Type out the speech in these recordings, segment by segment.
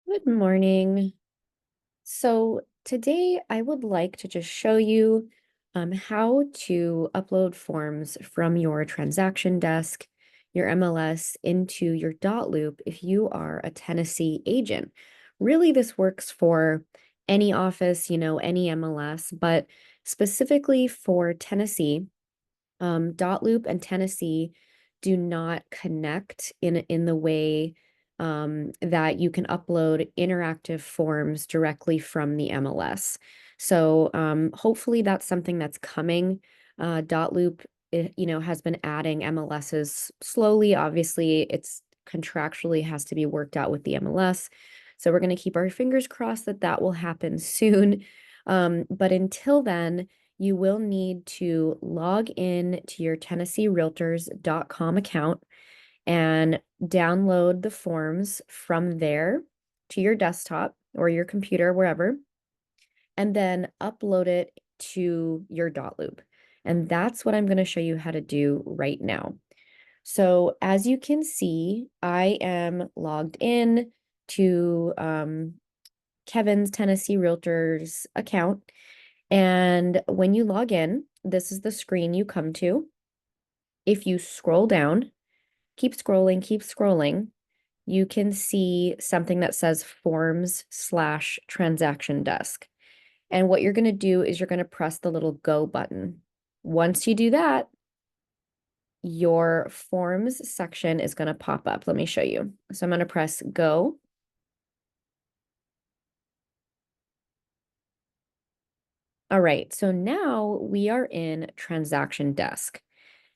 Good morning. So today I would like to just show you how to upload forms from your transaction desk, your MLS, into your Dotloop if you are a Tennessee agent. Really, this works for any office, any MLS, but specifically for Tennessee, Dotloop and Tennessee do not connect in the way that you can upload interactive forms directly from the MLS. So hopefully that's something that's coming. Dotloop, has been adding MLSs slowly. Obviously, it's contractually has to be worked out with the MLS. So we're going to keep our fingers crossed that that will happen soon. But until then, you will need to log in to your TennesseeRealtors.com account and download the forms from there to your desktop or your computer, wherever, and then upload it to your Dotloop. And that's what I'm going to show you how to do right now. So as you can see, I am logged in to Kevin's Tennessee Realtors account. And when you log in, this is the screen you come to. If you scroll down, keep scrolling, you can see something that says forms/transaction desk. And what you're going to do is you're going to press the little go button. Once you do that, your forms section is going to pop up. Let me show you. So I'm going to press go. All right, so now we are in transaction desk.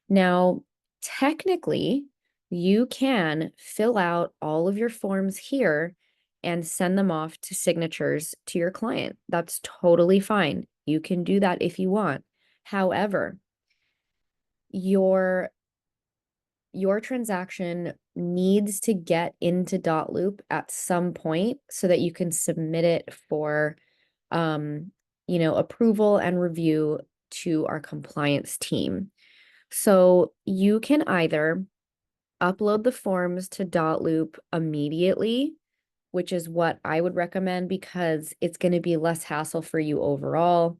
Now, technically, you can fill out all of your forms here and send them off to signatures to your client. That's totally fine. You can do that if you want. However, your transaction needs to get into Dotloop at some point so that you can submit it for approval and review to our compliance team. So you can either upload the forms to Dotloop immediately, which is what I would recommend because it's going to be less hassle for you overall,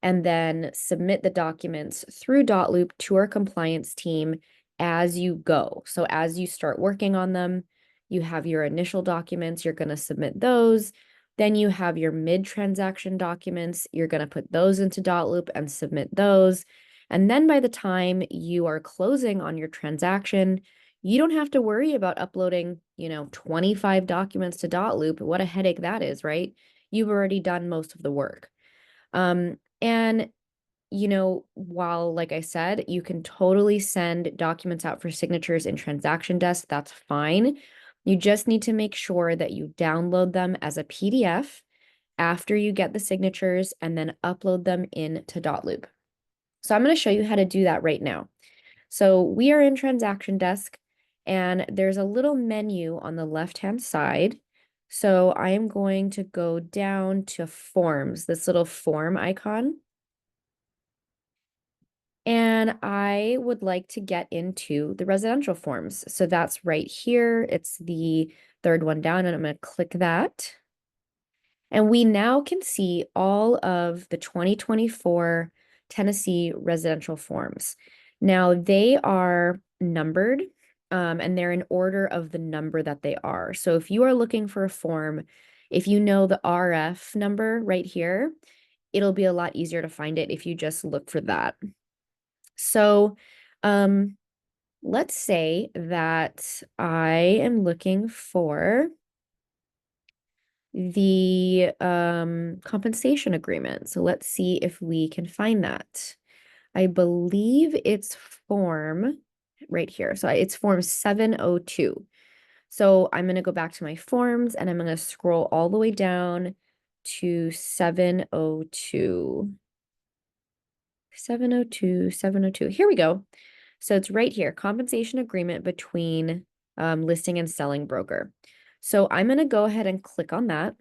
and then submit the documents through Dotloop to our compliance team as you go. So as you start working on them, you have your initial documents, you're going to submit those. Then you have your mid-transaction documents, you're going to put those into Dotloop and submit those. And then by the time you are closing on your transaction, you don't have to worry about uploading, 25 documents to Dotloop. What a headache that is, right? You've already done most of the work. And while, like I said, you can totally send documents out for signatures in transaction desk, that's fine. You just need to make sure that you download them as a PDF after you get the signatures and then upload them into Dotloop. So I'm going to show you how to do that right now. So we are in transaction desk and there's a little menu on the left-hand side. So I am going to go down to forms, this little form icon. And I would like to get into the residential forms. So that's right here. It's the third one down, and I'm going to click that. And we now can see all of the 2024 Tennessee residential forms. Now they are numbered, and they're in order of the number that they are. So if you are looking for a form, if you know the RF number right here, it'll be a lot easier to find it if you just look for that. So, let's say that I am looking for the compensation agreement. So let's see if we can find that. I believe it's form right here. So it's form 702. So I'm going to go back to my forms and I'm going to scroll all the way down to 702. 702, 702. Here we go. So it's right here, compensation agreement between listing and selling broker. So I'm going to go ahead and click on that.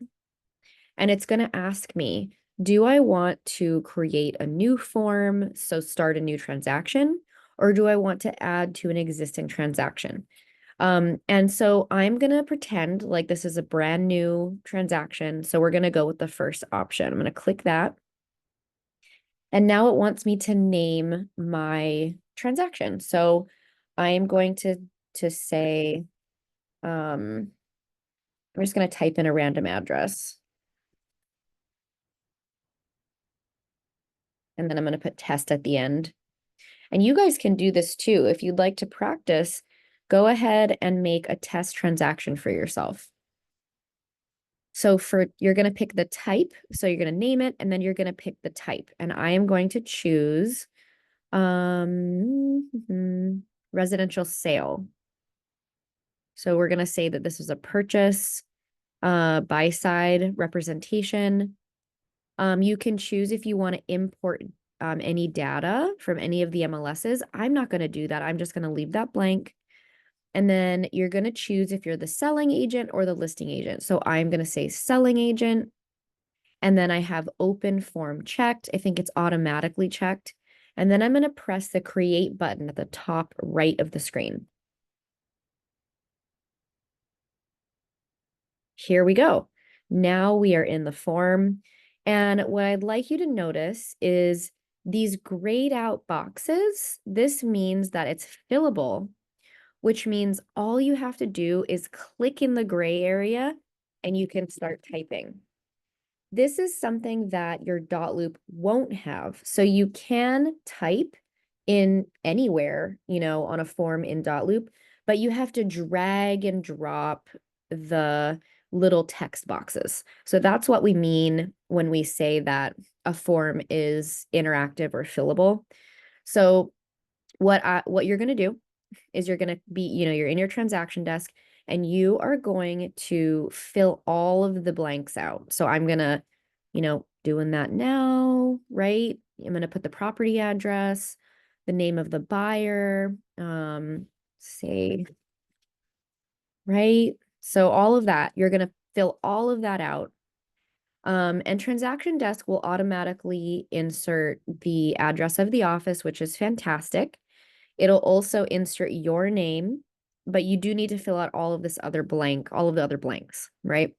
And it's going to ask me, do I want to create a new form, so start a new transaction, or do I want to add to an existing transaction? And so I'm gonna pretend like this is a brand new transaction. So we're gonna go with the first option. I'm gonna click that. And now it wants me to name my transaction. So I am going to say, I'm just gonna type in a random address. And then I'm gonna put test at the end. And you guys can do this too. If you'd like to practice, go ahead and make a test transaction for yourself. So you're going to pick the type. So you're going to name it and then you're going to pick the type. And I am going to choose residential sale. So we're going to say that this is a purchase, buy side representation. You can choose if you want to import any data from any of the MLSs. I'm not going to do that. I'm just going to leave that blank. And then you're going to choose if you're the selling agent or the listing agent. So I'm going to say selling agent. And then I have open form checked. I think it's automatically checked. And then I'm going to press the create button at the top right of the screen. Here we go. Now we are in the form. And what I'd like you to notice is these grayed out boxes. This means that it's fillable, which means all you have to do is click in the gray area and you can start typing. This is something that your Dotloop won't have. So you can type in anywhere, on a form in Dotloop, but you have to drag and drop the little text boxes. So that's what we mean when we say that a form is interactive or fillable. So what you're going to do is you're going to be, you're in your transaction desk and you are going to fill all of the blanks out. So I'm going to, doing that now, right? I'm going to put the property address, the name of the buyer, say, right? So all of that, you're going to fill all of that out. And transaction desk will automatically insert the address of the office, which is fantastic. It'll also insert your name, but you do need to fill out all of this other blank, all of the other blanks, right?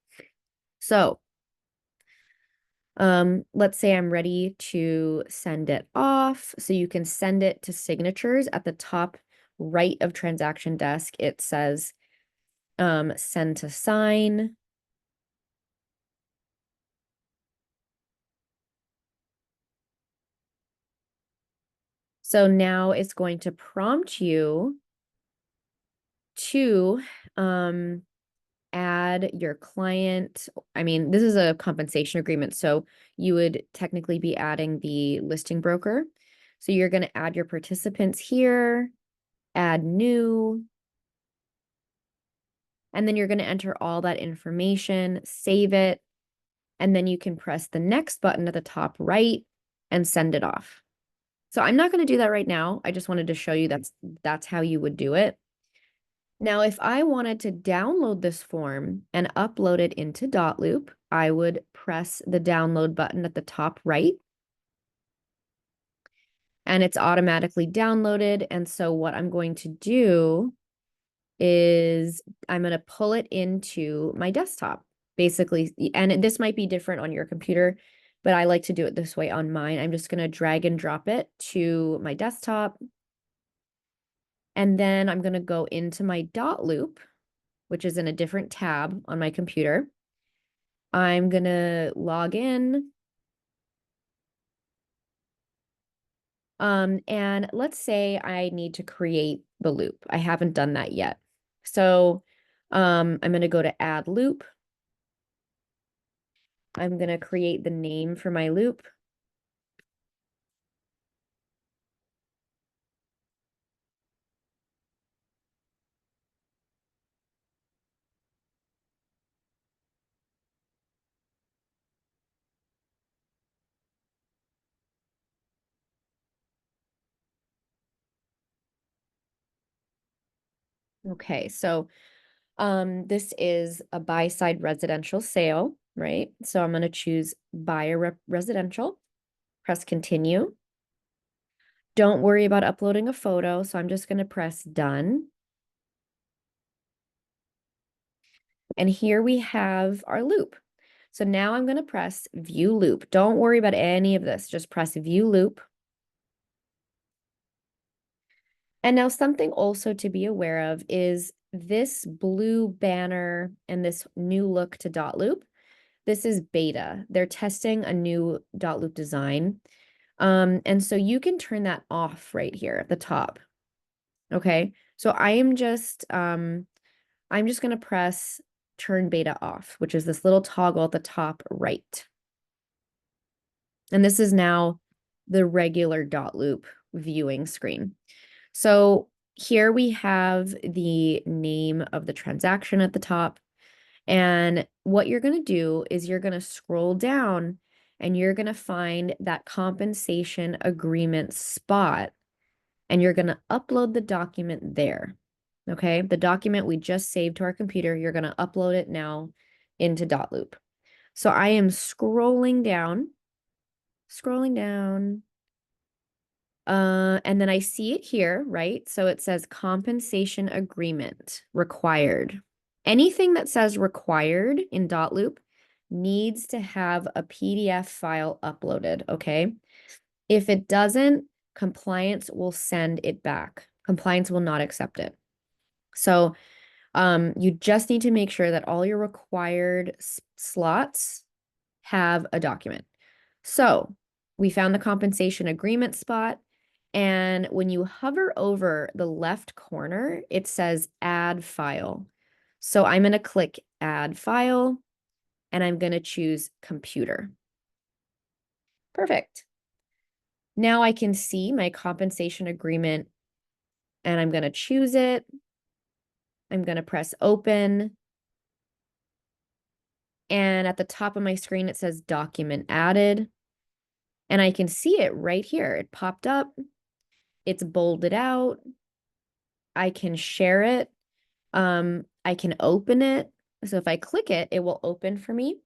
So, let's say I'm ready to send it off. So you can send it to signatures at the top right of transaction desk. It says, send to sign. So now it's going to prompt you to, add your client. I mean, this is a compensation agreement, so you would technically be adding the listing broker. So you're going to add your participants here, add new, and then you're going to enter all that information, save it, and then you can press the next button at the top right and send it off. So I'm not going to do that right now. I just wanted to show you that's how you would do it. Now, if I wanted to download this form and upload it into Dotloop, I would press the download button at the top right. And it's automatically downloaded. And so what I'm going to do is I'm going to pull it into my desktop, basically. And this might be different on your computer, but I like to do it this way on mine. I'm just going to drag and drop it to my desktop. And then I'm going to go into my Dotloop, which is in a different tab on my computer. I'm going to log in. And let's say I need to create the loop. I haven't done that yet. So I'm going to go to add loop. I'm going to create the name for my loop. Okay, so this is a buy side residential sale, right? So I'm going to choose buyer residential, press continue. Don't worry about uploading a photo, so I'm just going to press done. And here we have our loop. So now I'm going to press view loop. Don't worry about any of this. Just press view loop. And now something also to be aware of is this blue banner and this new look to Dotloop. This is beta. They're testing a new Dotloop design. And so you can turn that off right here at the top. Okay. So I'm just going to press turn beta off, which is this little toggle at the top right. And this is now the regular Dotloop viewing screen. So here we have the name of the transaction at the top. And what you're going to do is you're going to scroll down and you're going to find that compensation agreement spot and you're going to upload the document there. Okay, the document we just saved to our computer, you're going to upload it now into Dotloop. So I am scrolling down. And then I see it here, right? So it says compensation agreement required. Anything that says required in Dotloop needs to have a PDF file uploaded, okay? If it doesn't, compliance will send it back. Compliance will not accept it. So you just need to make sure that all your required slots have a document. So we found the compensation agreement spot. And when you hover over the left corner, it says add file. So I'm going to click add file and I'm going to choose computer. Perfect. Now I can see my compensation agreement and I'm going to choose it. I'm going to press open. And at the top of my screen, it says document added. And I can see it right here. It popped up. It's bolded out. I can share it. I can open it. So if I click it, it will open for me.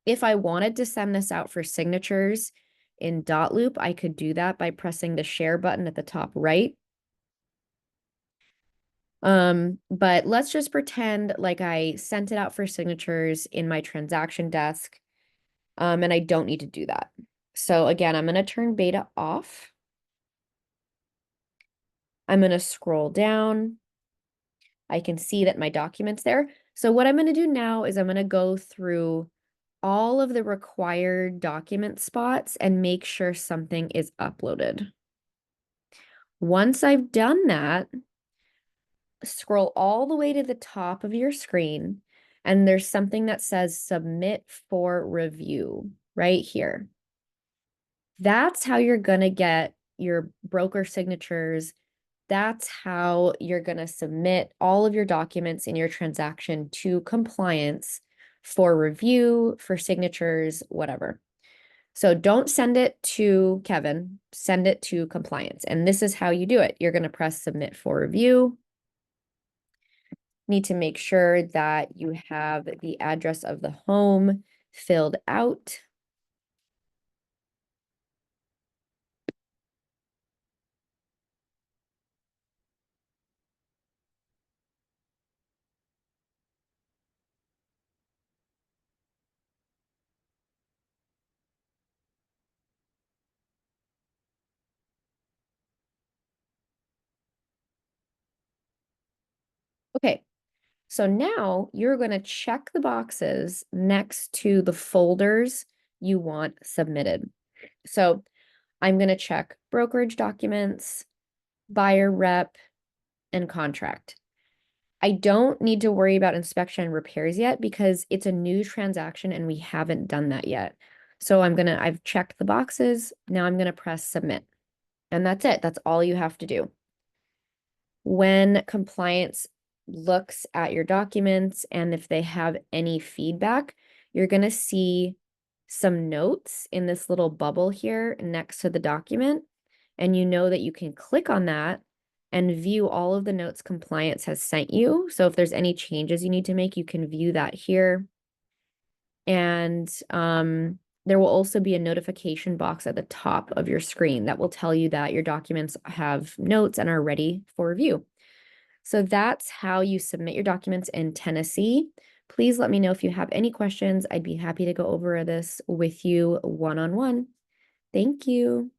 If I wanted to send this out for signatures in Dotloop, I could do that by pressing the share button at the top right. But let's just pretend like I sent it out for signatures in my transaction desk. And I don't need to do that. So again, I'm going to turn beta off. I'm going to scroll down. I can see that my document's there. So what I'm going to do now is I'm going to go through all of the required document spots and make sure something is uploaded. Once I've done that, scroll all the way to the top of your screen, and there's something that says submit for review right here. That's how you're going to get your broker signatures. That's how you're going to submit all of your documents in your transaction to compliance for review, for signatures, whatever. So don't send it to Kevin, send it to compliance. And this is how you do it. You're going to press submit for review. Need to make sure that you have the address of the home filled out. Okay, so now you're going to check the boxes next to the folders you want submitted. So I'm going to check brokerage documents, buyer rep, and contract. I don't need to worry about inspection and repairs yet because it's a new transaction and we haven't done that yet. So I've checked the boxes. Now I'm going to press submit. And that's it. That's all you have to do. When compliance looks at your documents and if they have any feedback, you're going to see some notes in this little bubble here next to the document. And you know that you can click on that and view all of the notes compliance has sent you. So if there's any changes you need to make, you can view that here. And there will also be a notification box at the top of your screen that will tell you that your documents have notes and are ready for review. So that's how you submit your documents in Tennessee. Please let me know if you have any questions. I'd be happy to go over this with you one-on-one. Thank you.